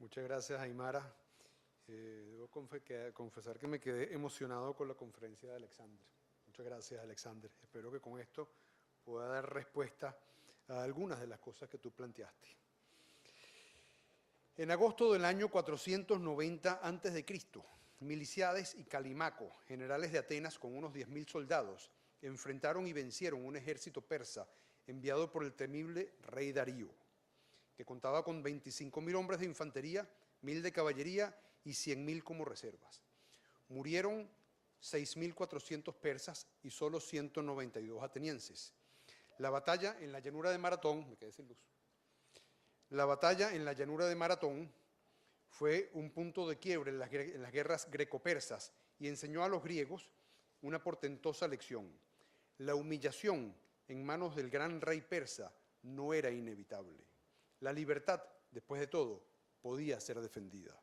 Muchas gracias, Aymara. Debo confesar que me quedé emocionado con la conferencia de Alexander. Muchas gracias, Alexander. Espero que con esto pueda dar respuesta a algunas de las cosas que tú planteaste. En agosto del año 490 a.C., Miliciades y Calimaco, generales de Atenas con unos 10.000 soldados, enfrentaron y vencieron un ejército persa enviado por el temible rey Darío, que contaba con 25.000 hombres de infantería, 1.000 de caballería y 100.000 como reservas. Murieron 6.400 persas y solo 192 atenienses. La batalla en la llanura de Maratón, me quedé sin luz. La batalla en la llanura de Maratón fue un punto de quiebre en las guerras greco-persas y enseñó a los griegos una portentosa lección. La humillación en manos del gran rey persa no era inevitable. La libertad, después de todo, podía ser defendida.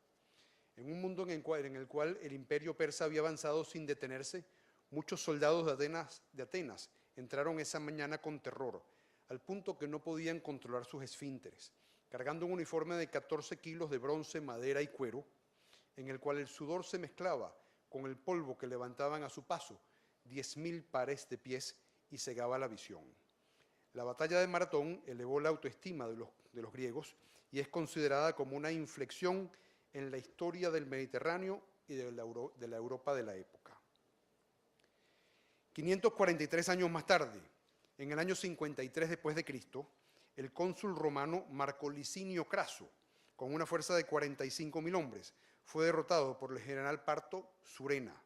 En un mundo en el cual el imperio persa había avanzado sin detenerse, muchos soldados de Atenas entraron esa mañana con terror, al punto que no podían controlar sus esfínteres, cargando un uniforme de 14 kilos de bronce, madera y cuero, en el cual el sudor se mezclaba con el polvo que levantaban a su paso 10.000 pares de pies y cegaba la visión. La batalla de Maratón elevó la autoestima de los griegos y es considerada como una inflexión en la historia del Mediterráneo y de la Europa de la época. 543 años más tarde, en el año 53 después de Cristo, el cónsul romano Marco Licinio Craso, con una fuerza de 45.000 hombres, fue derrotado por el general parto Surena,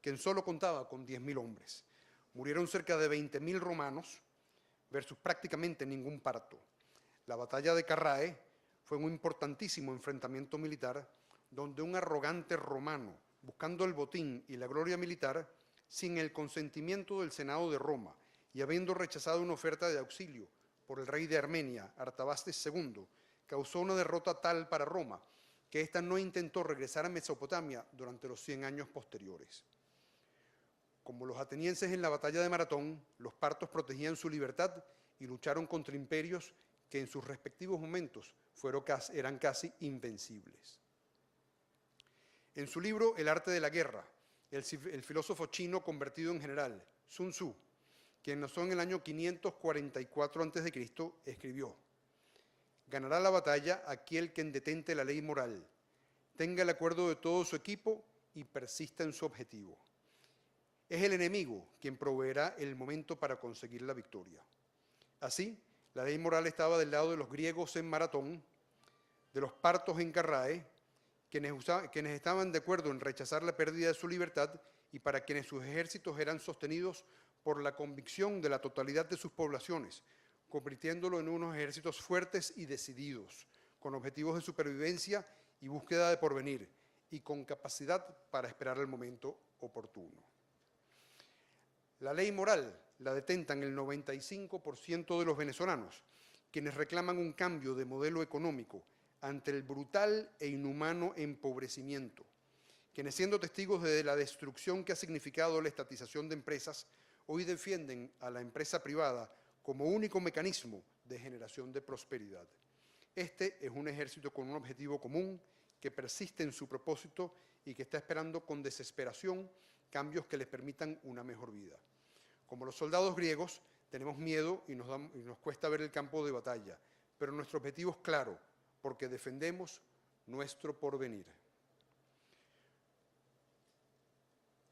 quien solo contaba con 10.000 hombres. Murieron cerca de 20.000 romanos versus prácticamente ningún parto. La batalla de Carrae fue un importantísimo enfrentamiento militar donde un arrogante romano, buscando el botín y la gloria militar, sin el consentimiento del Senado de Roma y habiendo rechazado una oferta de auxilio por el rey de Armenia, Artabasdes II, causó una derrota tal para Roma que ésta no intentó regresar a Mesopotamia durante los 100 años posteriores. Como los atenienses en la batalla de Maratón, los partos protegían su libertad y lucharon contra imperios que en sus respectivos momentos eran casi invencibles. En su libro El arte de la guerra, el filósofo chino convertido en general, Sun Tzu, quien nació en el año 544 a.C., escribió: «Ganará la batalla aquel que detente la ley moral, tenga el acuerdo de todo su equipo y persista en su objetivo. Es el enemigo quien proveerá el momento para conseguir la victoria». Así, la ley moral estaba del lado de los griegos en Maratón, de los partos en Carrae, quienes estaban de acuerdo en rechazar la pérdida de su libertad y para quienes sus ejércitos eran sostenidos por la convicción de la totalidad de sus poblaciones, convirtiéndolo en unos ejércitos fuertes y decididos, con objetivos de supervivencia y búsqueda de porvenir, y con capacidad para esperar el momento oportuno. La ley moral la detentan el 95% de los venezolanos, quienes reclaman un cambio de modelo económico ante el brutal e inhumano empobrecimiento, quienes siendo testigos de la destrucción que ha significado la estatización de empresas, hoy defienden a la empresa privada como único mecanismo de generación de prosperidad. Este es un ejército con un objetivo común que persiste en su propósito y que está esperando con desesperación cambios que les permitan una mejor vida. Como los soldados griegos, tenemos miedo y nos cuesta ver el campo de batalla, pero nuestro objetivo es claro, porque defendemos nuestro porvenir.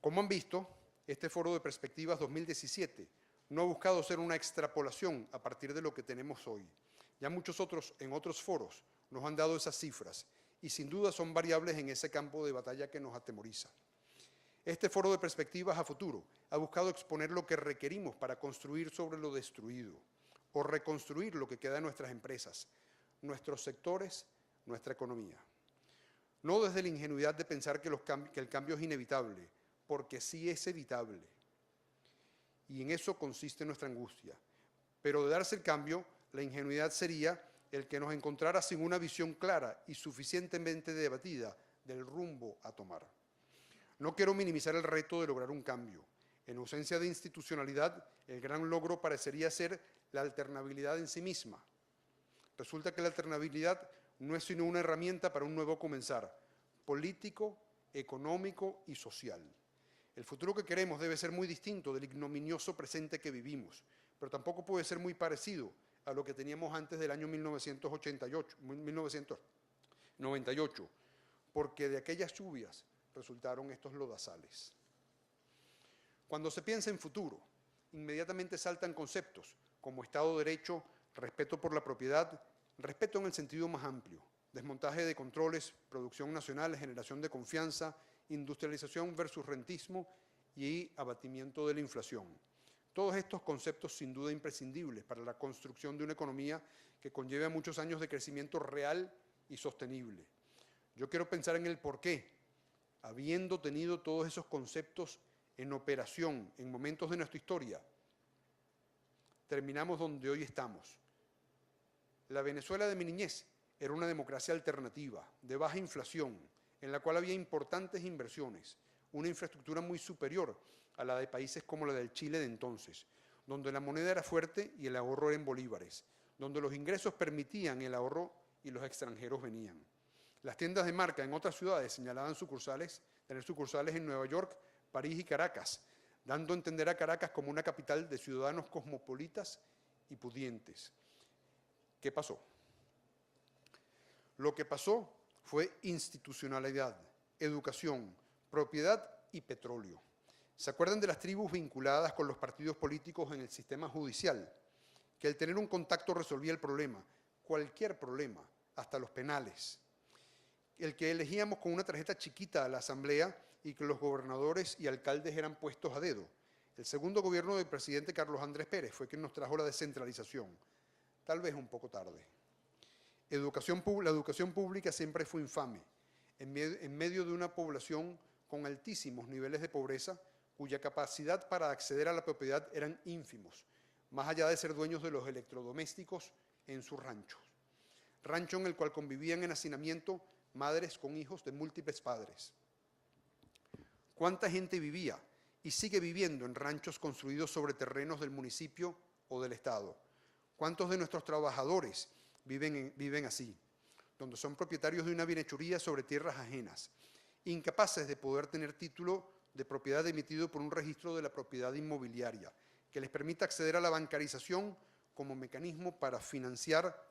Como han visto, este Foro de Perspectivas 2017 no ha buscado ser una extrapolación a partir de lo que tenemos hoy. Ya muchos otros, en otros foros, nos han dado esas cifras y sin duda son variables en ese campo de batalla que nos atemoriza. Este Foro de Perspectivas a futuro ha buscado exponer lo que requerimos para construir sobre lo destruido o reconstruir lo que queda de nuestras empresas, nuestros sectores, nuestra economía. No desde la ingenuidad de pensar que el cambio es inevitable, porque sí es evitable. Y en eso consiste nuestra angustia. Pero de darse el cambio, la ingenuidad sería el que nos encontrara sin una visión clara y suficientemente debatida del rumbo a tomar. No quiero minimizar el reto de lograr un cambio. En ausencia de institucionalidad, el gran logro parecería ser la alternabilidad en sí misma. Resulta que la alternabilidad no es sino una herramienta para un nuevo comenzar, político, económico y social. El futuro que queremos debe ser muy distinto del ignominioso presente que vivimos, pero tampoco puede ser muy parecido a lo que teníamos antes del año 1998, porque de aquellas lluvias resultaron estos lodazales. Cuando se piensa en futuro, inmediatamente saltan conceptos como Estado de Derecho, respeto por la propiedad, respeto en el sentido más amplio, desmontaje de controles, producción nacional, generación de confianza, industrialización versus rentismo y abatimiento de la inflación. Todos estos conceptos sin duda imprescindibles para la construcción de una economía que conlleve a muchos años de crecimiento real y sostenible. Yo quiero pensar en el porqué, habiendo tenido todos esos conceptos en operación en momentos de nuestra historia, terminamos donde hoy estamos. La Venezuela de mi niñez era una democracia alternativa, de baja inflación, en la cual había importantes inversiones, una infraestructura muy superior a la de países como la del Chile de entonces, donde la moneda era fuerte y el ahorro era en bolívares, donde los ingresos permitían el ahorro y los extranjeros venían. Las tiendas de marca en otras ciudades señalaban tener sucursales en Nueva York, París y Caracas, dando a entender a Caracas como una capital de ciudadanos cosmopolitas y pudientes. ¿Qué pasó? Lo que pasó fue institucionalidad, educación, propiedad y petróleo. ¿Se acuerdan de las tribus vinculadas con los partidos políticos en el sistema judicial? Que el tener un contacto resolvía el problema, cualquier problema, hasta los penales. El que elegíamos con una tarjeta chiquita a la asamblea y que los gobernadores y alcaldes eran puestos a dedo. El segundo gobierno del presidente Carlos Andrés Pérez fue quien nos trajo la descentralización, tal vez un poco tarde. La educación pública siempre fue infame, en medio de una población con altísimos niveles de pobreza, cuya capacidad para acceder a la propiedad eran ínfimos, más allá de ser dueños de los electrodomésticos en sus ranchos. Rancho en el cual convivían en hacinamiento madres con hijos de múltiples padres. ¿Cuánta gente vivía y sigue viviendo en ranchos construidos sobre terrenos del municipio o del Estado? ¿Cuántos de nuestros trabajadores viven así, donde son propietarios de una bienhechuría sobre tierras ajenas, incapaces de poder tener título de propiedad emitido por un registro de la propiedad inmobiliaria, que les permita acceder a la bancarización como mecanismo para financiar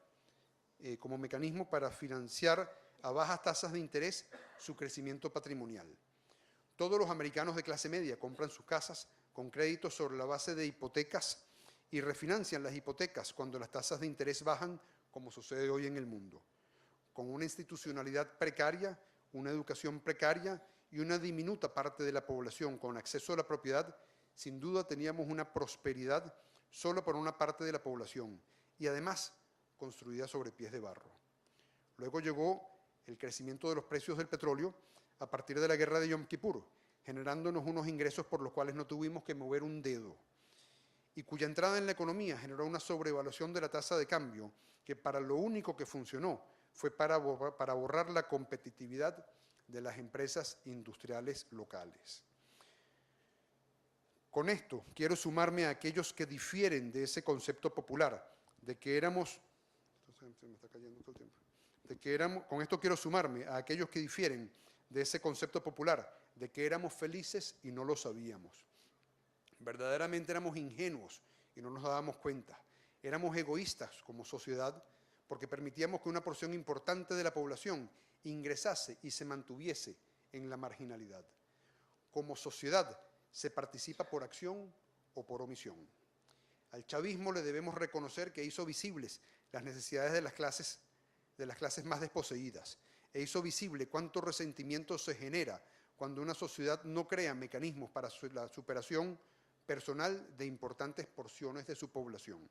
a bajas tasas de interés su crecimiento patrimonial? Todos los americanos de clase media compran sus casas con créditos sobre la base de hipotecas y refinancian las hipotecas cuando las tasas de interés bajan, como sucede hoy en el mundo. Con una institucionalidad precaria, una educación precaria y una diminuta parte de la población con acceso a la propiedad, sin duda teníamos una prosperidad solo por una parte de la población y además construida sobre pies de barro. Luego llegó el crecimiento de los precios del petróleo a partir de la guerra de Yom Kippur, generándonos unos ingresos por los cuales no tuvimos que mover un dedo, y cuya entrada en la economía generó una sobrevaluación de la tasa de cambio que para lo único que funcionó fue para borrar la competitividad de las empresas industriales locales. Con esto quiero sumarme a aquellos que difieren de ese concepto popular, de que éramos... Se me está cayendo todo el tiempo. Con esto quiero sumarme a aquellos que difieren de ese concepto popular, de que éramos felices y no lo sabíamos. Verdaderamente éramos ingenuos y no nos dábamos cuenta. Éramos egoístas como sociedad porque permitíamos que una porción importante de la población ingresase y se mantuviese en la marginalidad. Como sociedad se participa por acción o por omisión. Al chavismo le debemos reconocer que hizo visibles las necesidades de las clases más desposeídas e hizo visible cuánto resentimiento se genera cuando una sociedad no crea mecanismos para la superación personal de importantes porciones de su población.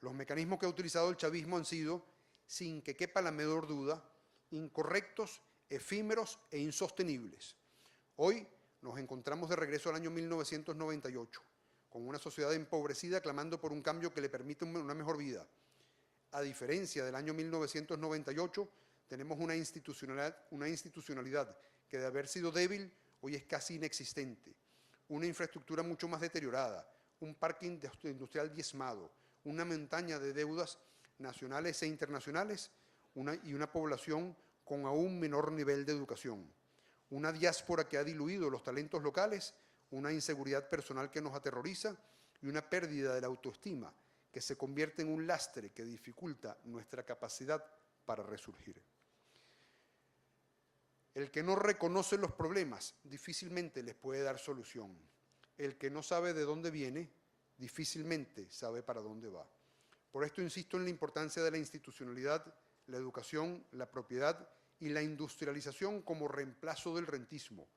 Los mecanismos que ha utilizado el chavismo han sido, sin que quepa la menor duda, incorrectos, efímeros e insostenibles. Hoy nos encontramos de regreso al año 1998, con una sociedad empobrecida clamando por un cambio que le permita una mejor vida. A diferencia del año 1998, tenemos una institucionalidad que de haber sido débil, hoy es casi inexistente, una infraestructura mucho más deteriorada, un parque industrial diezmado, una montaña de deudas nacionales e internacionales, y una población con aún menor nivel de educación, una diáspora que ha diluido los talentos locales, una inseguridad personal que nos aterroriza y una pérdida de la autoestima que se convierte en un lastre que dificulta nuestra capacidad para resurgir. El que no reconoce los problemas difícilmente les puede dar solución. El que no sabe de dónde viene, difícilmente sabe para dónde va. Por esto insisto en la importancia de la institucionalidad, la educación, la propiedad y la industrialización como reemplazo del rentismo,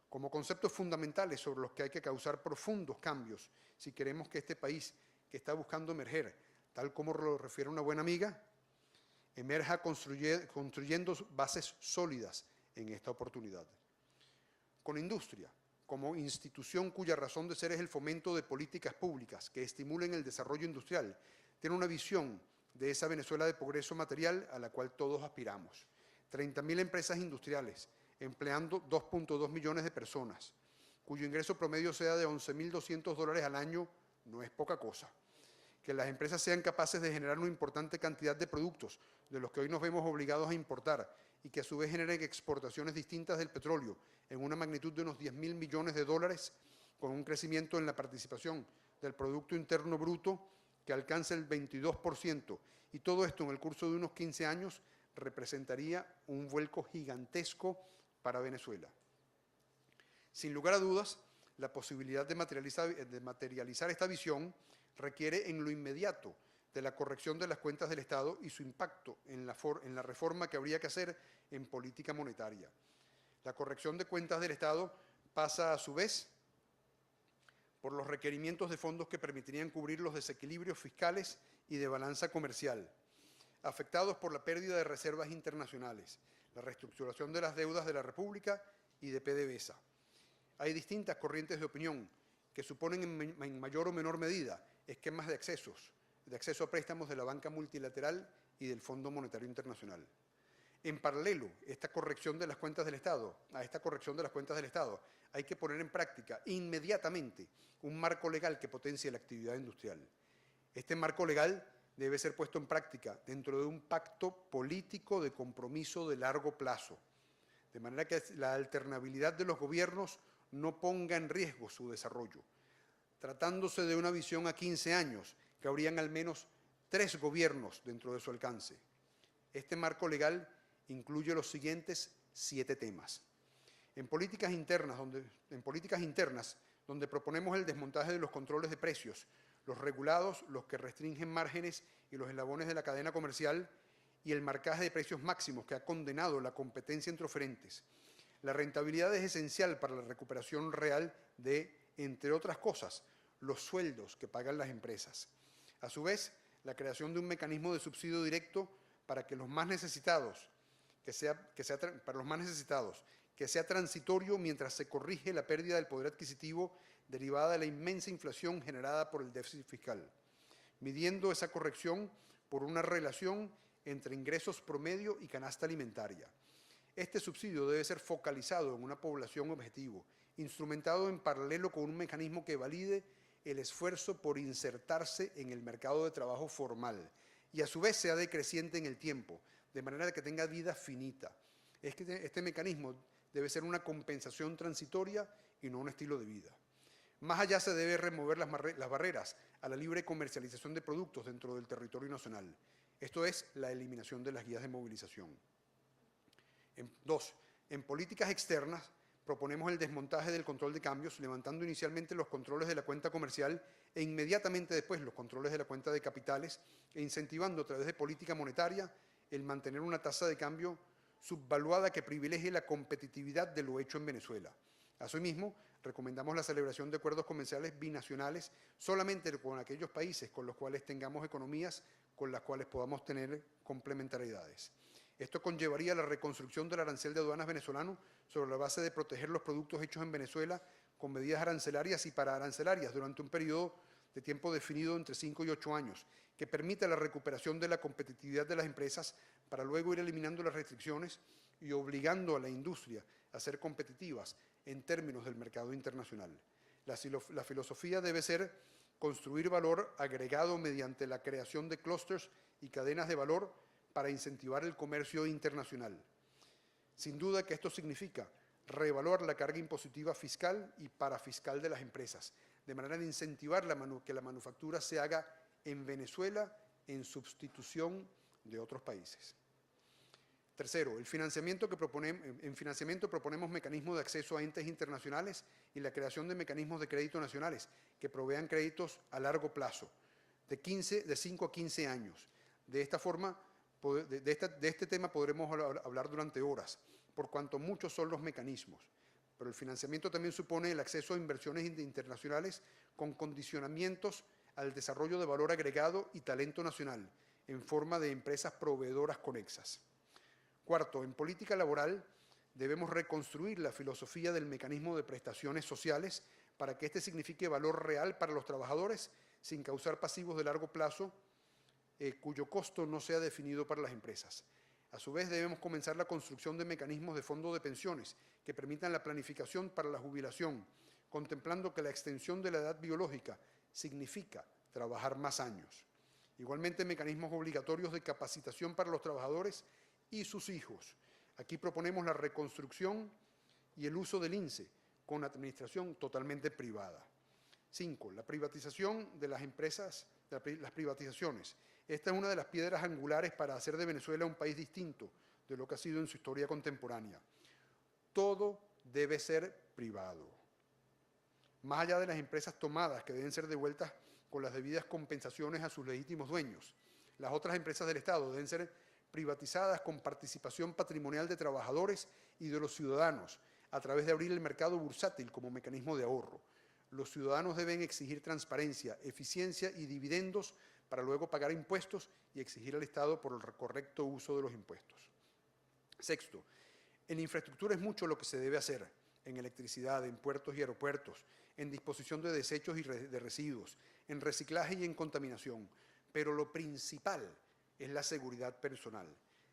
como conceptos fundamentales sobre los que hay que causar profundos cambios si queremos que este país que está buscando emerger, tal como lo refiere una buena amiga, emerja construyendo bases sólidas en esta oportunidad. Con industria, como institución cuya razón de ser es el fomento de políticas públicas que estimulen el desarrollo industrial, tiene una visión de esa Venezuela de progreso material a la cual todos aspiramos. 30.000 empresas industriales, empleando 2.2 millones de personas, cuyo ingreso promedio sea de $11.200 al año, no es poca cosa. Que las empresas sean capaces de generar una importante cantidad de productos de los que hoy nos vemos obligados a importar y que a su vez generen exportaciones distintas del petróleo en una magnitud de unos $10.000 millones, con un crecimiento en la participación del Producto Interno Bruto que alcanza el 22%, y todo esto en el curso de unos 15 años representaría un vuelco gigantesco para Venezuela. Sin lugar a dudas, la posibilidad de materializar esta visión requiere en lo inmediato de la corrección de las cuentas del Estado y su impacto en la reforma que habría que hacer en política monetaria. La corrección de cuentas del Estado pasa a su vez por los requerimientos de fondos que permitirían cubrir los desequilibrios fiscales y de balanza comercial, afectados por la pérdida de reservas internacionales, la reestructuración de las deudas de la República y de PDVSA. Hay distintas corrientes de opinión que suponen en mayor o menor medida esquemas de acceso a préstamos de la banca multilateral y del Fondo Monetario Internacional. En paralelo a esta corrección de las cuentas del Estado, hay que poner en práctica inmediatamente un marco legal que potencie la actividad industrial. Este marco legal debe ser puesto en práctica dentro de un pacto político de compromiso de largo plazo, de manera que la alternabilidad de los gobiernos no ponga en riesgo su desarrollo. Tratándose de una visión a 15 años, que habrían al menos 3 gobiernos dentro de su alcance. Este marco legal incluye los siguientes 7 temas. En políticas internas, donde proponemos el desmontaje de los controles de precios, los regulados, los que restringen márgenes y los eslabones de la cadena comercial, y el marcaje de precios máximos que ha condenado la competencia entre oferentes. La rentabilidad es esencial para la recuperación real de, entre otras cosas, los sueldos que pagan las empresas. A su vez, la creación de un mecanismo de subsidio directo para que los más necesitados, que sea transitorio mientras se corrige la pérdida del poder adquisitivo derivada de la inmensa inflación generada por el déficit fiscal, midiendo esa corrección por una relación entre ingresos promedio y canasta alimentaria. Este subsidio debe ser focalizado en una población objetivo, instrumentado en paralelo con un mecanismo que valide el esfuerzo por insertarse en el mercado de trabajo formal y a su vez sea decreciente en el tiempo, de manera que tenga vida finita. Este mecanismo debe ser una compensación transitoria y no un estilo de vida. Más allá se debe remover las barreras a la libre comercialización de productos dentro del territorio nacional. Esto es la eliminación de las guías de movilización. 2. En políticas externas proponemos el desmontaje del control de cambios, levantando inicialmente los controles de la cuenta comercial e inmediatamente después los controles de la cuenta de capitales e incentivando a través de política monetaria el mantener una tasa de cambio subvaluada que privilegie la competitividad de lo hecho en Venezuela. Asimismo, recomendamos la celebración de acuerdos comerciales binacionales solamente con aquellos países con los cuales tengamos economías con las cuales podamos tener complementariedades. Esto conllevaría la reconstrucción del arancel de aduanas venezolano sobre la base de proteger los productos hechos en Venezuela con medidas arancelarias y pararancelarias durante un periodo de tiempo definido entre 5 y 8 años, que permita la recuperación de la competitividad de las empresas para luego ir eliminando las restricciones y obligando a la industria a ser competitivas en términos del mercado internacional. La filosofía debe ser construir valor agregado mediante la creación de clústeres y cadenas de valor para incentivar el comercio internacional. Sin duda que esto significa reevaluar la carga impositiva fiscal y parafiscal de las empresas, de manera de incentivar que la manufactura se haga en Venezuela en sustitución de otros países. Tercero, en financiamiento proponemos mecanismos de acceso a entes internacionales y la creación de mecanismos de crédito nacionales que provean créditos a largo plazo, de 5 a 15 años. De esta forma, de este tema podremos hablar durante horas, por cuanto muchos son los mecanismos. Pero el financiamiento también supone el acceso a inversiones internacionales con condicionamientos al desarrollo de valor agregado y talento nacional, en forma de empresas proveedoras conexas. Cuarto, en política laboral debemos reconstruir la filosofía del mecanismo de prestaciones sociales para que éste signifique valor real para los trabajadores sin causar pasivos de largo plazo cuyo costo no sea definido para las empresas. A su vez, debemos comenzar la construcción de mecanismos de fondo de pensiones que permitan la planificación para la jubilación, contemplando que la extensión de la edad biológica significa trabajar más años. Igualmente, mecanismos obligatorios de capacitación para los trabajadores y sus hijos. Aquí proponemos la reconstrucción y el uso del INSEE con administración totalmente privada. 5. La privatización de las empresas, las privatizaciones. Esta es una de las piedras angulares para hacer de Venezuela un país distinto de lo que ha sido en su historia contemporánea. Todo debe ser privado. Más allá de las empresas tomadas, que deben ser devueltas con las debidas compensaciones a sus legítimos dueños, las otras empresas del Estado deben ser privatizadas con participación patrimonial de trabajadores y de los ciudadanos, a través de abrir el mercado bursátil como mecanismo de ahorro. Los ciudadanos deben exigir transparencia, eficiencia y dividendos para luego pagar impuestos y exigir al Estado por el correcto uso de los impuestos. Sexto, en infraestructura es mucho lo que se debe hacer, en electricidad, en puertos y aeropuertos, en disposición de desechos y de residuos, en reciclaje y en contaminación, pero lo principal es la seguridad personal.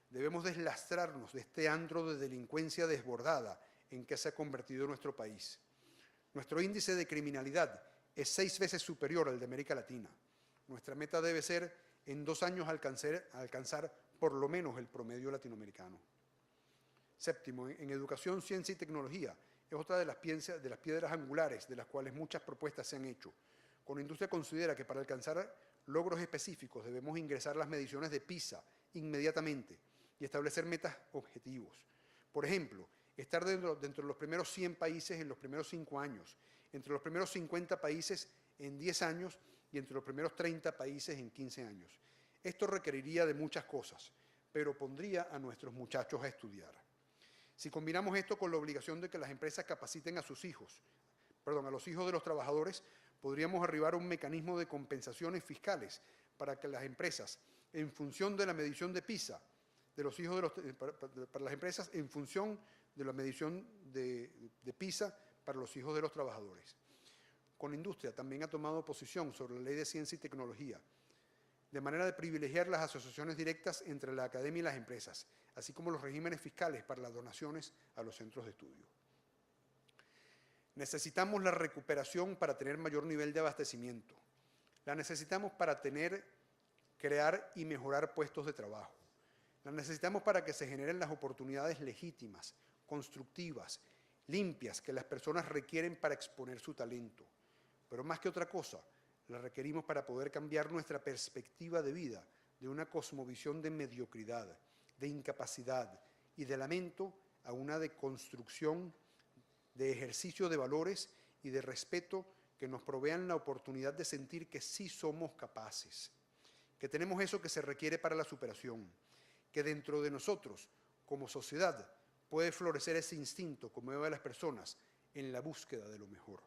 Debemos deslastrarnos de este antro de delincuencia desbordada en que se ha convertido nuestro país. Nuestro índice de criminalidad es 6 veces superior al de América Latina. Nuestra meta debe ser, en 2 años, alcanzar por lo menos el promedio latinoamericano. Séptimo, en educación, ciencia y tecnología, es otra de las piedras angulares de las cuales muchas propuestas se han hecho. Con la industria considera que para alcanzar logros específicos debemos ingresar las mediciones de PISA inmediatamente y establecer metas objetivos. Por ejemplo, estar dentro de los primeros 100 países en los primeros 5 años, entre los primeros 50 países en 10 años y entre los primeros 30 países en 15 años. Esto requeriría de muchas cosas, pero pondría a nuestros muchachos a estudiar. Si combinamos esto con la obligación de que las empresas capaciten a los hijos de los trabajadores, podríamos arribar a un mecanismo de compensaciones fiscales para que las empresas, en función de la medición de PISA, para las empresas en función de la medición de PISA para los hijos de los trabajadores. Con la industria también ha tomado posición sobre la Ley de Ciencia y Tecnología, de manera de privilegiar las asociaciones directas entre la academia y las empresas, así como los regímenes fiscales para las donaciones a los centros de estudio. Necesitamos la recuperación para tener mayor nivel de abastecimiento. La necesitamos para crear y mejorar puestos de trabajo. La necesitamos para que se generen las oportunidades legítimas, constructivas, limpias que las personas requieren para exponer su talento. Pero más que otra cosa, la requerimos para poder cambiar nuestra perspectiva de vida de una cosmovisión de mediocridad, de incapacidad y de lamento a una de construcción, de ejercicio de valores y de respeto que nos provean la oportunidad de sentir que sí somos capaces, que tenemos eso que se requiere para la superación, que dentro de nosotros, como sociedad, puede florecer ese instinto que mueve a las personas en la búsqueda de lo mejor.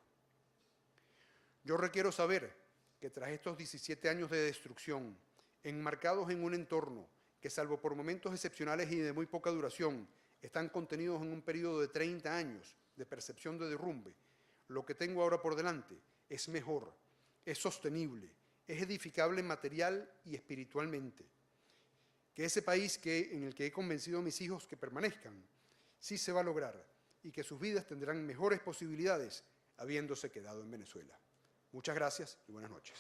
Yo requiero saber que tras estos 17 años de destrucción, enmarcados en un entorno que, salvo por momentos excepcionales y de muy poca duración, están contenidos en un periodo de 30 años de percepción de derrumbe, lo que tengo ahora por delante es mejor, es sostenible, es edificable material y espiritualmente. Que ese país en el que he convencido a mis hijos que permanezcan, sí se va a lograr y que sus vidas tendrán mejores posibilidades habiéndose quedado en Venezuela. Muchas gracias y buenas noches.